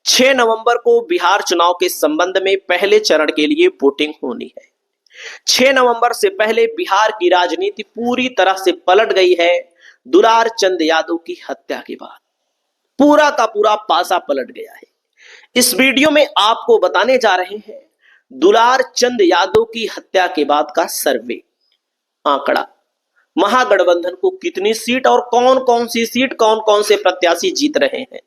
6 नवंबर को बिहार चुनाव के संबंध में पहले चरण के लिए वोटिंग होनी है। 6 नवंबर से पहले बिहार की राजनीति पूरी तरह से पलट गई है। दुलार चंद यादव की हत्या के बाद पूरा का पूरा पासा पलट गया है। इस वीडियो में आपको बताने जा रहे हैं दुलार चंद यादव की हत्या के बाद का सर्वे आंकड़ा, महागठबंधन को कितनी सीट और कौन कौन सी सीट, कौन कौन से प्रत्याशी जीत रहे हैं।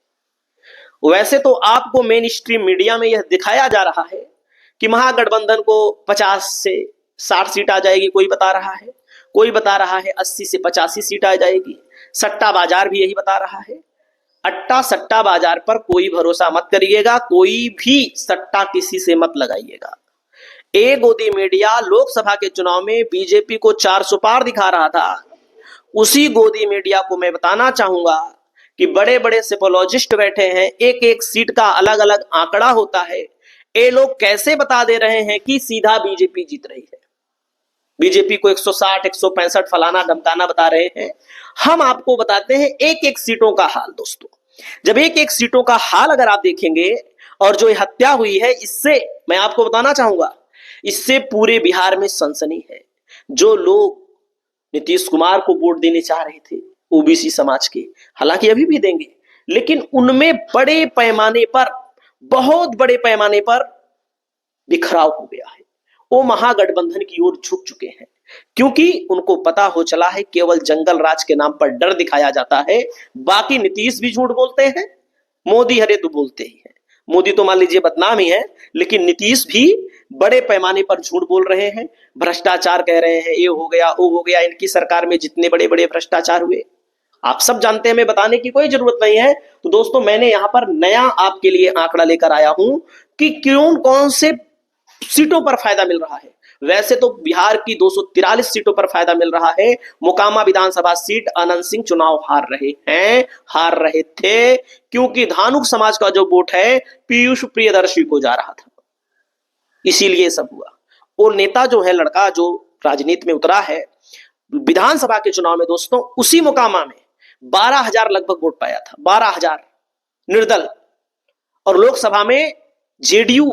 वैसे तो आपको मेन स्ट्रीम मीडिया में यह दिखाया जा रहा है कि महागठबंधन को 50 से 60 सीट आ जाएगी, कोई बता रहा है, कोई बता रहा है 80 से 85 सीट आ जाएगी। सट्टा बाजार भी यही बता रहा है। अट्टा सट्टा बाजार पर कोई भरोसा मत करिएगा, कोई भी सट्टा किसी से मत लगाइएगा। एक गोदी मीडिया लोकसभा के चुनाव में बीजेपी को 400 पार दिखा रहा था। उसी गोदी मीडिया को मैं बताना चाहूंगा कि बड़े बड़े सेपोलॉजिस्ट बैठे हैं, एक एक सीट का अलग अलग आंकड़ा होता है। ये लोग कैसे बता दे रहे हैं कि सीधा बीजेपी जीत रही है, बीजेपी को 160 165 फलाना धमकाना बता रहे हैं। हम आपको बताते हैं एक एक सीटों का हाल। दोस्तों, जब एक एक सीटों का हाल अगर आप देखेंगे और जो हत्या हुई है, इससे मैं आपको बताना चाहूंगा, इससे पूरे बिहार में सनसनी है। जो लोग नीतीश कुमार को वोट देने चाह रहे थे ओबीसी समाज के, हालांकि अभी भी देंगे, लेकिन उनमें बड़े पैमाने पर, बहुत बड़े पैमाने पर बिखराव हो गया है। वो महागठबंधन की ओर झुक चुके हैं, क्योंकि उनको पता हो चला है केवल जंगल राज के नाम पर डर दिखाया जाता है। बाकी नीतीश भी झूठ बोलते हैं, मोदी हरे तो बोलते ही है। मोदी तो मान लीजिए बदनाम ही है, लेकिन नीतीश भी बड़े पैमाने पर झूठ बोल रहे हैं, भ्रष्टाचार कह रहे हैं, ये हो गया वो हो गया। इनकी सरकार में जितने बड़े बड़े भ्रष्टाचार हुए आप सब जानते हैं, मैं बताने की कोई जरूरत नहीं है। तो दोस्तों, मैंने यहां पर नया आपके लिए आंकड़ा लेकर आया हूं कि क्यों, कौन से सीटों पर फायदा मिल रहा है। वैसे तो बिहार की 243 सीटों पर फायदा मिल रहा है। मोकामा विधानसभा सीट अनंत सिंह चुनाव हार रहे थे, क्योंकि धानुक समाज का जो वोट है पीयूष प्रियदर्शी को जा रहा था, इसीलिए सब हुआ। और नेता जो है, लड़का जो राजनीति में उतरा है विधानसभा के चुनाव में, दोस्तों उसी मोकामा में 12,000 लगभग वोट पाया था, 12,000 निर्दल। और लोकसभा में जेडीयू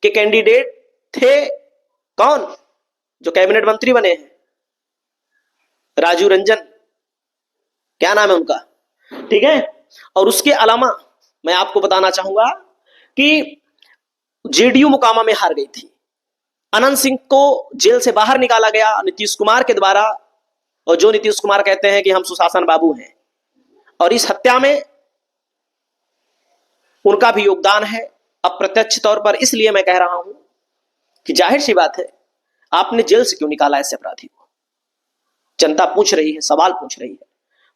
के कैंडिडेट थे कौन, जो कैबिनेट मंत्री बने हैं, राजू रंजन, क्या नाम है उनका, ठीक है। और उसके अलावा मैं आपको बताना चाहूंगा कि जेडीयू मोकामा में हार गई थी। अनंत सिंह को जेल से बाहर निकाला गया नीतीश कुमार के द्वारा, और जो नीतीश कुमार कहते हैं कि हम सुशासन बाबू हैं, और इस हत्या में उनका भी योगदान है अप्रत्यक्ष तौर पर। इसलिए मैं कह रहा हूं कि जाहिर सी बात है, आपने जेल से क्यों निकाला ऐसे अपराधी को, जनता पूछ रही है, सवाल पूछ रही है।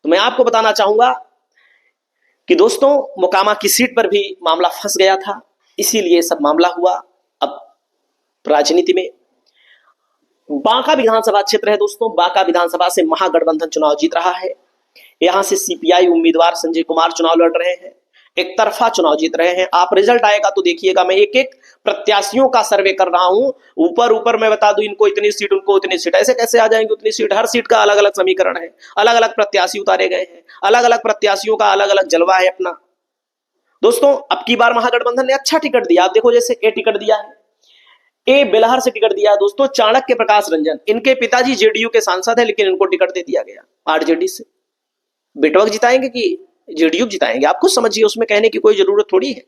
तो मैं आपको बताना चाहूंगा कि दोस्तों, मोकामा की सीट पर भी मामला फंस गया था, इसीलिए सब मामला हुआ। अब राजनीति में बांका विधानसभा क्षेत्र है दोस्तों, बांका विधानसभा से महागठबंधन चुनाव जीत रहा है। यहां से सीपीआई उम्मीदवार संजय कुमार चुनाव लड़ रहे हैं, एक तरफा चुनाव जीत रहे हैं। आप रिजल्ट आएगा तो देखिएगा, मैं एक एक प्रत्याशियों का सर्वे कर रहा हूं। ऊपर मैं बता दूं इनको इतनी सीट, उनको उतनी सीट, ऐसे कैसे आ जाएंगे उतनी सीट। हर सीट का अलग अलग समीकरण है, अलग अलग प्रत्याशी उतारे गए हैं, अलग अलग प्रत्याशियों का अलग अलग जलवा है अपना। दोस्तों, अब की बार महागठबंधन ने अच्छा टिकट दिया। आप देखो, जैसे ए टिकट दिया है, ए बेलहर से टिकट दिया है दोस्तों, चाणक्य प्रकाश रंजन। इनके पिताजी जेडीयू के सांसद है, लेकिन इनको टिकट दे दिया गया आरजेडी से। बेटवा जिताएंगे कि जेडीयू जिताएंगे, आप खुद समझिए, उसमें कहने की कोई जरूरत थोड़ी है।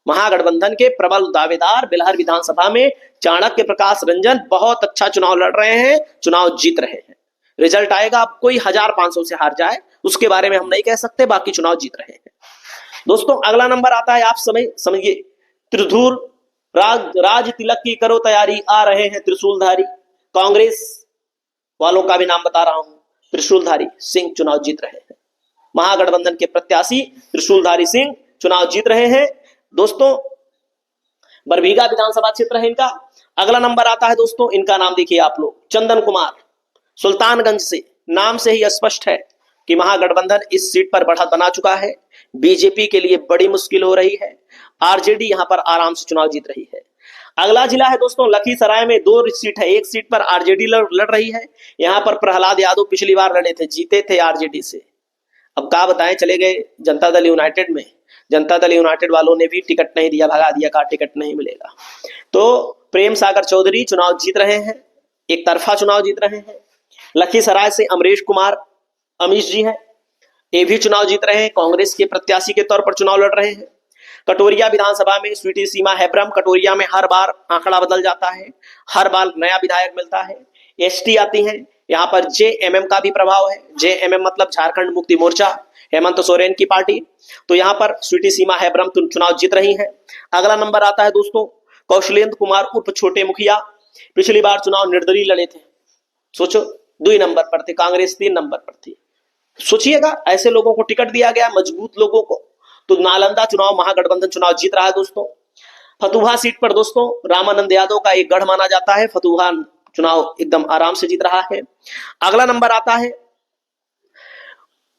महागठबंधन के प्रबल दावेदार बेलहर विधानसभा में चाणक्य प्रकाश रंजन बहुत अच्छा चुनाव लड़ रहे हैं, चुनाव जीत रहे हैं। रिजल्ट आएगा, अब कोई 1500 से हार जाए उसके बारे में हम नहीं कह सकते, बाकी चुनाव जीत रहे हैं। दोस्तों, अगला नंबर आता है, आप समझिए, त्रिशूल राज तिलक की करो तैयारी, आ रहे हैं त्रिशूलधारी। कांग्रेस वालों का भी नाम बता रहा हूं, त्रिशूलधारी सिंह चुनाव जीत रहे हैं। महागठबंधन के प्रत्याशी त्रिशूलधारी सिंह चुनाव जीत रहे हैं। दोस्तों, बरबीघा विधानसभा क्षेत्र है इनका। अगला नंबर आता है दोस्तों, इनका नाम देखिए आप लोग, चंदन कुमार, सुल्तानगंज से। नाम से ही स्पष्ट है कि महागठबंधन इस सीट पर बढ़त बना चुका है। बीजेपी के लिए बड़ी मुश्किल हो रही है, आरजेडी यहां पर आराम से चुनाव जीत रही है। अगला जिला है दोस्तों लखीसराय में, 2 सीट है, एक सीट पर आरजेडी लड़ रही है। यहां पर प्रहलाद यादव पिछली बार लड़े थे, जीते थे आरजेडी से। अब क्या बताएं, चले गए जनता दल यूनाइटेड में। जनता दल यूनाइटेड वालों ने भी टिकट नहीं दिया, भगा दिया, कहा टिकट नहीं मिलेगा। तो प्रेम सागर चौधरी चुनाव जीत रहे हैं, एक तरफा चुनाव जीत रहे हैं। लखीसराय से अमरीश कुमार अमीश जी हैं, ये भी चुनाव जीत रहे हैं, कांग्रेस के प्रत्याशी के तौर पर चुनाव लड़ रहे हैं। कटोरिया विधानसभा में स्वीटी सीमा हेब्रम, कटोरिया में हर बार आंकड़ा बदल जाता है, हर बार नया विधायक मिलता है। एसटी आती है, यहाँ पर जेएमएम का भी प्रभाव है, जेएमएम मतलब झारखंड मुक्ति मोर्चा, हेमंत सोरेन की पार्टी। तो यहाँ पर स्वीटी सीमा हेब्रम चुनाव जीत रही है। अगला नंबर आता है दोस्तों कौशलेंद्र कुमार उर्फ छोटे मुखिया, पिछली बार चुनाव निर्दलीय लड़े थे, सोचो 2 नंबर पर थे, कांग्रेस 3 नंबर पर थी। सोचिएगा ऐसे लोगों को टिकट दिया गया, मजबूत लोगों को। तो नालंदा चुनाव महागठबंधन चुनाव जीत रहा है दोस्तों। फतुहा सीट पर दोस्तों रामानंद यादव का एक गढ़ माना जाता है, फतुहा चुनाव एकदम आराम से जीत रहा है। अगला नंबर आता है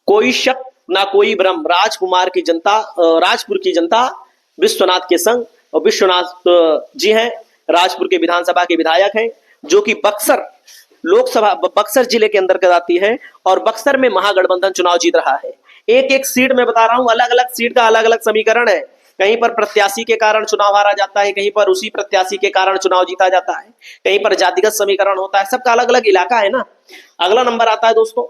कोई शक ना कोई भ्रम, राजपुर की जनता विश्वनाथ के संग, और विश्वनाथ जी हैं राजपुर के विधानसभा के विधायक हैं, जो कि बक्सर लोकसभा बक्सर जिले के अंतर्गत आती है, और बक्सर में महागठबंधन चुनाव जीत रहा है। एक एक सीट में बता रहा हूं, अलग अलग सीट का अलग अलग समीकरण है। कहीं पर प्रत्याशी के कारण चुनाव हारा जाता है, कहीं पर उसी प्रत्याशी के कारण चुनाव जीता जाता है, कहीं पर जातिगत समीकरण होता है, सबका अलग अलग इलाका है ना। अगला नंबर आता है दोस्तों,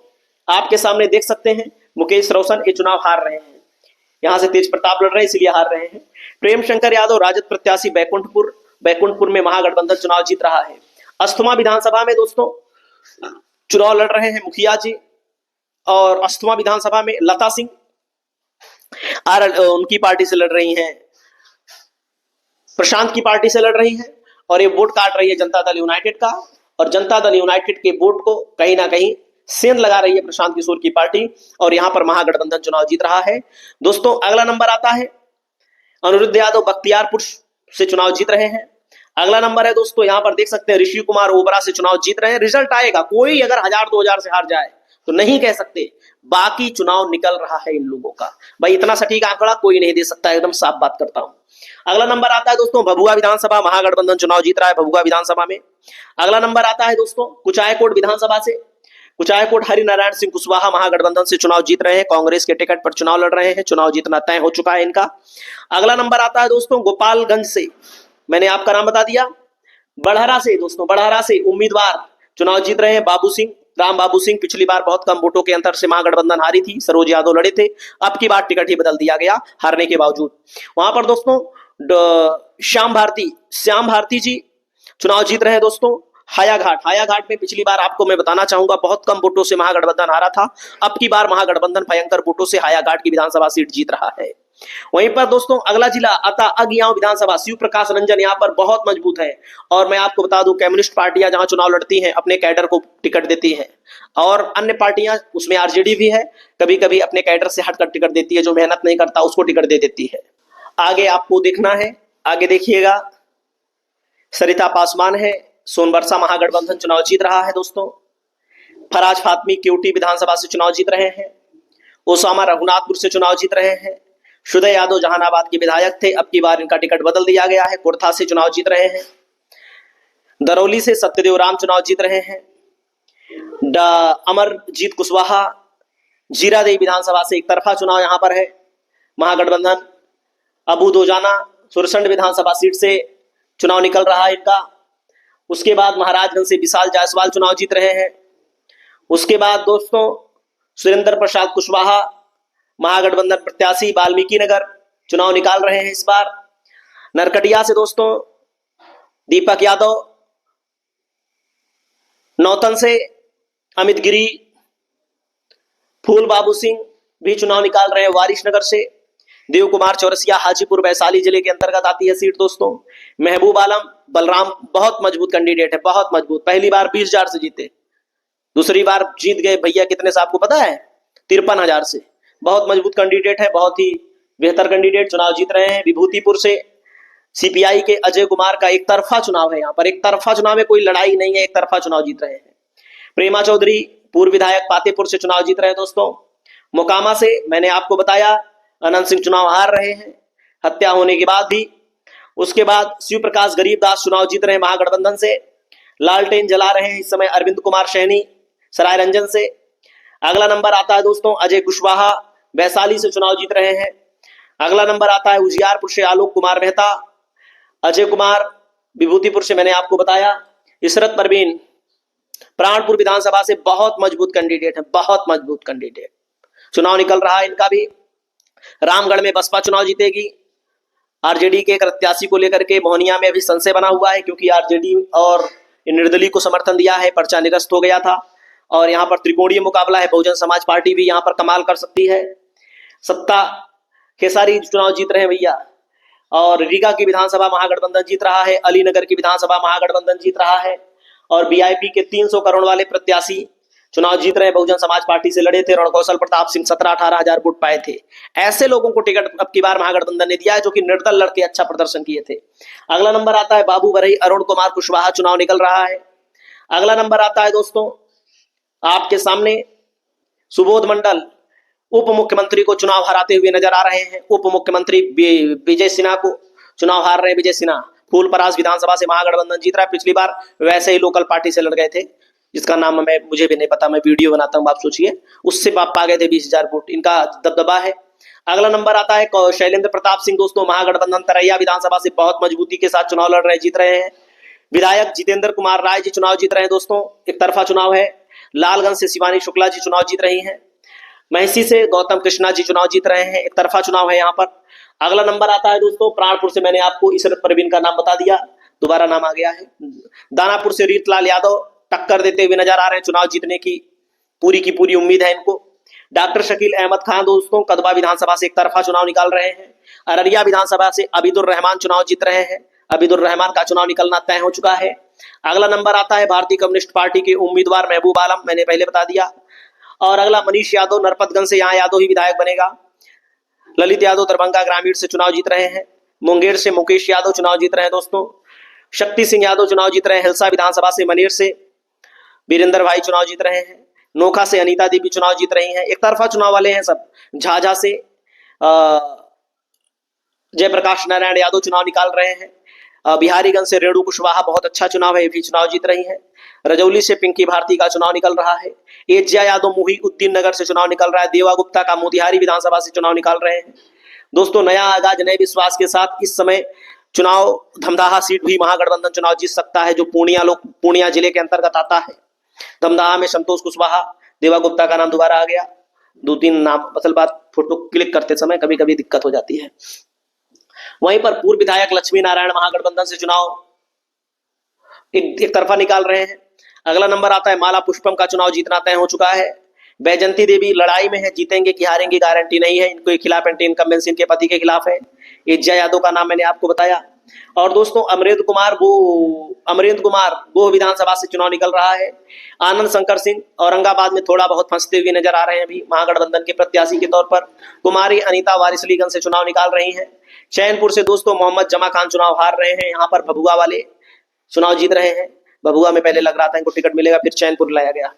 आपके सामने देख सकते हैं मुकेश रोशन ये चुनाव हार रहे हैं, यहां से तेज प्रताप लड़ रहे हैं इसलिए हार रहे हैं। प्रेम शंकर यादव राजद प्रत्याशी बैकुंठपुर में महागठबंधन चुनाव जीत रहा है। अस्थमा विधानसभा में दोस्तों चुनाव लड़ रहे हैं मुखिया जी, और अस्थमा विधानसभा में लता सिंह उनकी पार्टी से लड़ रही हैं, प्रशांत की पार्टी से लड़ रही हैं, और ये वोट काट रही है जनता दल यूनाइटेड का, और जनता दल यूनाइटेड के वोट को कहीं ना कहीं सेंध लगा रही है प्रशांत किशोर की पार्टी, और यहां पर महागठबंधन चुनाव जीत रहा है दोस्तों। अगला नंबर आता है अनिरुद्ध यादव बख्तियारपुर से चुनाव जीत रहे हैं। अगला नंबर है दोस्तों, यहां पर देख सकते हैं ऋषि कुमार ओबरा से चुनाव जीत रहे हैं। रिजल्ट आएगा, कोई अगर 1000-2000 से हार जाए तो नहीं कह सकते, बाकी चुनाव निकल रहा है इन लोगों का। भाई इतना सटीक आंकड़ा कोई नहीं दे सकता, एकदम साफ बात करता हूं। अगला नंबर आता है दोस्तों भभुआ विधानसभा, महागठबंधन चुनाव जीत रहा है भभुआ विधानसभा में। अगला नंबर आता है दोस्तों कुचायकोट विधानसभा से, कुचायकोट हरिनारायण सिंह कुशवाहा महागठबंधन से चुनाव जीत रहे हैं, कांग्रेस के टिकट पर चुनाव लड़ रहे हैं, चुनाव जीतना तय हो चुका है इनका। अगला नंबर आता है दोस्तों गोपालगंज से, मैंने आपका नाम बता दिया, बड़हरा से दोस्तों, बड़हरा से उम्मीदवार चुनाव जीत रहे हैं राम बाबू सिंह। पिछली बार बहुत कम वोटों के अंतर से महागठबंधन हारी थी, सरोज यादव लड़े थे, अब की बार टिकट ही बदल दिया गया हारने के बावजूद। वहां पर दोस्तों श्याम भारती जी चुनाव जीत रहे हैं दोस्तों हायाघाट में। पिछली बार आपको मैं बताना चाहूंगा बहुत कम वोटों से महागठबंधन हारा था, अब की बार महागठबंधन भयंकर वोटों से हायाघाट की विधानसभा सीट जीत रहा है। वहीं पर दोस्तों अगला जिला आता अगियांव विधानसभा, शिव प्रकाश रंजन यहाँ पर बहुत मजबूत है, और मैं आपको बता दूं कम्युनिस्ट पार्टियां जहां चुनाव लड़ती हैं अपने कैडर को टिकट देती है, और अन्य पार्टियां उसमें आरजेडी भी है, कभी कभी अपने कैडर से हटकर टिकट देती है, जो मेहनत नहीं करता उसको टिकट दे देती है। आगे आपको देखना है, आगे देखिएगा सरिता पासवान है, सोनबरसा महागठबंधन चुनाव जीत रहा है दोस्तों। फराज फातमी केवटी विधानसभा से चुनाव जीत रहे हैं। ओसामा रघुनाथपुर से चुनाव जीत रहे हैं। शुदय यादव जहानाबाद के विधायक थे, अब की बार इनका टिकट बदल दिया गया है, कुर्था से चुनाव जीत रहे हैं। दरौली से सत्यदेव राम चुनाव जीत रहे हैं। अमरजीत कुशवाहा जीरादेई विधानसभा से एक तरफा चुनाव यहां पर है महागठबंधन। अबू दोजाना सुरसंड विधानसभा सीट से चुनाव निकल रहा है इनका। उसके बाद महाराजगंज से विशाल जायसवाल चुनाव जीत रहे हैं। उसके बाद दोस्तों सुरेंद्र प्रसाद कुशवाहा महागठबंधन प्रत्याशी वाल्मीकि नगर चुनाव निकाल रहे हैं इस बार। नरकटिया से दोस्तों दीपक यादव, नौतन से अमित गिरी, फूल बाबू सिंह भी चुनाव निकाल रहे हैं वारिसनगर से। देव कुमार चौरसिया हाजीपुर वैशाली जिले के अंतर्गत आती है सीट दोस्तों। महबूब आलम बलराम बहुत मजबूत कैंडिडेट है, बहुत मजबूत, पहली बार 20,000 से जीते, दूसरी बार जीत गए भैया कितने से आपको पता है, 53,000 से। बहुत मजबूत कैंडिडेट है, बहुत ही बेहतर कैंडिडेट, चुनाव जीत रहे हैं। विभूतिपुर से सीपीआई के अजय कुमार का एक तरफा चुनाव है, यहाँ पर एक तरफा चुनाव में कोई लड़ाई नहीं है, एक तरफा चुनाव जीत रहे हैं। प्रेमा चौधरी पूर्व विधायक पातेपुर से चुनाव जीत रहे हैं दोस्तों। मोकामा से मैंने आपको बताया अनंत सिंह चुनाव हार रहे हैं हत्या होने के बाद भी। उसके बाद शिव प्रकाश गरीबदास चुनाव जीत रहे हैं महागठबंधन से। लालटेन जला रहे हैं इस समय अरविंद कुमार सैनी सराय रंजन से। अगला नंबर आता है दोस्तों अजय कुशवाहा वैशाली से चुनाव जीत रहे हैं। अगला नंबर आता है उजियारपुर से आलोक कुमार मेहता, अजय कुमार विभूतिपुर से मैंने आपको बताया, इशरत परवीन प्राणपुर विधानसभा से बहुत मजबूत कैंडिडेट है, बहुत मजबूत कैंडिडेट। चुनाव निकल रहा है इनका भी। रामगढ़ में बसपा चुनाव जीतेगी। आरजेडी के एक प्रत्याशी को लेकर के मोहनिया में अभी संशय बना हुआ है, क्योंकि आरजेडी और निर्दलीय को समर्थन दिया है, पर्चा निरस्त हो गया था और यहाँ पर त्रिकोणीय मुकाबला है। बहुजन समाज पार्टी भी यहाँ पर कमाल कर सकती है। सत्ता खेसारी चुनाव जीत रहे हैं भैया, और रीगा की विधानसभा महागठबंधन जीत रहा है, अलीनगर की विधानसभा महागठबंधन जीत रहा है, और बीआईपी के 300 करोड़ वाले प्रत्याशी चुनाव जीत रहे हैं। बहुजन समाज पार्टी से लड़े थे, रणकौशल प्रताप सिंह 17-18 हजार वोट पाए थे। ऐसे लोगों को टिकट अब की बार महागठबंधन ने दिया है, जो कि निर्दल लड़के अच्छा प्रदर्शन किए थे। अगला नंबर आता है बाबू बरही अरुण कुमार कुशवाहा, चुनाव निकल रहा है। अगला नंबर आता है दोस्तों आपके सामने सुबोध मंडल, उप मुख्यमंत्री को चुनाव हराते हुए नजर आ रहे हैं। उप मुख्यमंत्री विजय सिन्हा को चुनाव हार रहे हैं विजय सिन्हा। फूलपरास विधानसभा से महागठबंधन जीत रहा है। पिछली बार वैसे ही लोकल पार्टी से लड़ गए थे, जिसका नाम मुझे भी नहीं पता, मैं वीडियो बनाता हूं, आप सोचिए। उससे आप पा गए थे 20,000 वोट, इनका दबदबा है। अगला नंबर आता है शैलेंद्र प्रताप सिंह, दोस्तों महागठबंधन तरैया विधानसभा से बहुत मजबूती के साथ चुनाव लड़ रहे हैं, जीत रहे हैं। विधायक जितेंद्र कुमार राय जी चुनाव जीत रहे हैं दोस्तों, एक तरफा चुनाव है। लालगंज से शिवानी शुक्ला जी चुनाव जीत रही हैं। महसी से गौतम कृष्णा जी चुनाव जीत रहे हैं, एक तरफा चुनाव है यहाँ पर। अगला नंबर आता है दोस्तों प्राणपुर से, मैंने आपको इशरत परवीन का नाम बता दिया, दोबारा नाम आ गया है। दानापुर से रीतलाल यादव टक्कर देते हुए नजर आ रहे हैं, चुनाव जीतने की पूरी उम्मीद है इनको। डॉक्टर शकील अहमद खान दोस्तों कदवा विधानसभा से एक तरफा चुनाव निकाल रहे हैं। अररिया विधानसभा से अबीदुर रहमान चुनाव जीत रहे हैं। अबीदुर रहमान का चुनाव निकलना तय हो चुका है। अगला नंबर आता है भारतीय कम्युनिस्ट पार्टी के उम्मीदवार महबूब आलम, मैंने पहले बता दिया। और अगला मनीष यादव नरपतगंज से, यहाँ यादव ही विधायक बनेगा। ललित यादव दरभंगा ग्रामीण से चुनाव जीत रहे हैं। मुंगेर से मुकेश यादव चुनाव जीत रहे हैं दोस्तों। शक्ति सिंह यादव चुनाव जीत रहे हैं। हिलसा विधानसभा से मनेर से वीरेंद्र भाई चुनाव जीत रहे हैं। नोखा से अनीता देवी चुनाव जीत रही हैं, एक तरफा चुनाव वाले हैं सब। झाझा से जयप्रकाश नारायण यादव चुनाव निकाल रहे हैं। बिहारीगंज से रेणु कुशवाहा, बहुत अच्छा चुनाव है, ये भी चुनाव जीत रही हैं। रजौली से पिंकी भारती का चुनाव निकल रहा है। एजिया यादव मुहीउद्दीन नगर से चुनाव निकल रहा है। देवा गुप्ता का मोतिहारी विधानसभा से चुनाव निकाल रहे हैं दोस्तों। नया आगाज नए विश्वास के साथ इस समय चुनाव धमदाहा सीट भी महागठबंधन चुनाव जीत सकता है, जो पूर्णिया जिले के अंतर्गत आता है। धमदाहा में संतोष कुशवाहा, देवा गुप्ता का नाम दोबारा आ गया। 2-3 नाम, असल बात फोटो क्लिक करते समय कभी कभी दिक्कत हो जाती है। वहीं पर पूर्व विधायक लक्ष्मी नारायण महागठबंधन से चुनाव एक तरफा निकाल रहे हैं। अगला नंबर आता है माला पुष्पम का चुनाव जीतना तय हो चुका है। बैजंती देवी लड़ाई में है, जीतेंगे कि हारेंगे गारंटी नहीं है, इनको खिलाफ एंटी इनकम्बेंसी इनके पति के खिलाफ है। एजिया यादव का नाम मैंने आपको बताया। और दोस्तों अमरेंद्र कुमार गोह विधानसभा से चुनाव निकल रहा है। आनंद शंकर सिंह औरंगाबाद में थोड़ा बहुत फंसते हुए नजर आ रहे हैं अभी महागठबंधन के प्रत्याशी के तौर पर। कुमारी अनीता वारिसलीगंज से चुनाव निकाल रही हैं। चैनपुर से दोस्तों मोहम्मद जमा खान चुनाव हार रहे हैं। यहाँ पर भभुआ वाले चुनाव जीत रहे हैं। भभुआ में पहले लग रहा था इनको टिकट मिलेगा, फिर चैनपुर लाया गया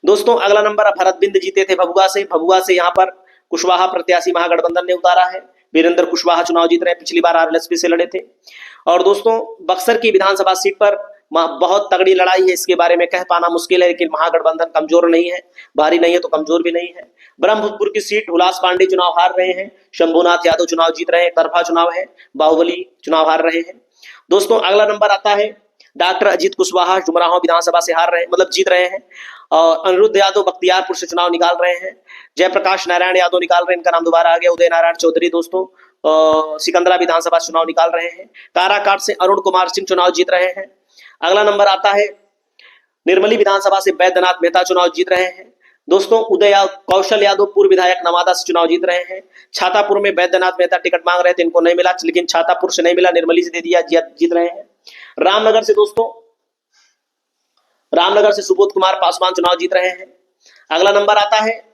दोस्तों। अगला नंबर भरत बिंद जीते थे भभुआ से यहाँ पर कुशवाहा प्रत्याशी महागठबंधन ने उतारा है। वीरेंद्र कुशवाहा चुनाव जीत रहे हैं, पिछली बार आरएलएसपी से लड़े थे। और दोस्तों बक्सर की विधानसभा सीट पर बहुत तगड़ी लड़ाई है, इसके बारे में कह पाना मुश्किल है, लेकिन महागठबंधन कमजोर नहीं है, भारी नहीं है तो कमजोर भी नहीं है। ब्रह्मपुर की सीट हुलास पांडे चुनाव हार रहे हैं। शंभुनाथ यादव चुनाव जीत रहे हैं, तरफा चुनाव है। बाहुबली चुनाव हार रहे हैं दोस्तों। अगला नंबर आता है डॉक्टर अजीत कुशवाहा जुमराहो विधानसभा से जीत रहे हैं। और अनिरुद्ध यादव बख्तियारपुर से चुनाव निकाल रहे हैं। जयप्रकाश नारायण यादव निकाल रहे हैं, इनका नाम दोबारा आ गया। उदय नारायण चौधरी दोस्तों सिकंदरा विधानसभा चुनाव निकाल रहे हैं। काराकाट से अरुण कुमार सिंह चुनाव जीत रहे हैं। अगला नंबर आता है निर्मली विधानसभा से बैद्यनाथ मेहता चुनाव जीत रहे हैं दोस्तों। कौशल यादव पूर्व विधायक नवादा से चुनाव जीत रहे हैं। छातापुर में बैद्यनाथ मेहता टिकट मांग रहे थे, इनको नहीं मिला, लेकिन छातापुर से नहीं मिला, निर्मली से दे दिया, जीत रहे हैं। रामनगर से सुबोध कुमार पासवान चुनाव जीत रहे हैं। अगला नंबर आता है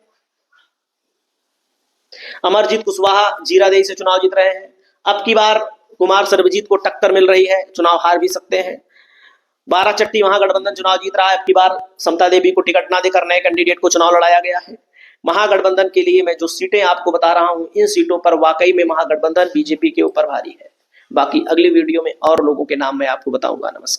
अमरजीत कुशवाहा जीरादेई से चुनाव जीत रहे हैं। अब की बार कुमार सर्वजीत को टक्कर मिल रही है, चुनाव हार भी सकते हैं। बाराचट्टी महागठबंधन चुनाव जीत रहा है। अब की बार समता देवी को टिकट ना देकर नए कैंडिडेट को चुनाव लड़ाया गया है। महागठबंधन के लिए मैं जो सीटें आपको बता रहा हूं, इन सीटों पर वाकई में महागठबंधन बीजेपी के ऊपर भारी है। बाकी अगली वीडियो में और लोगों के नाम मैं आपको बताऊंगा। नमस्कार।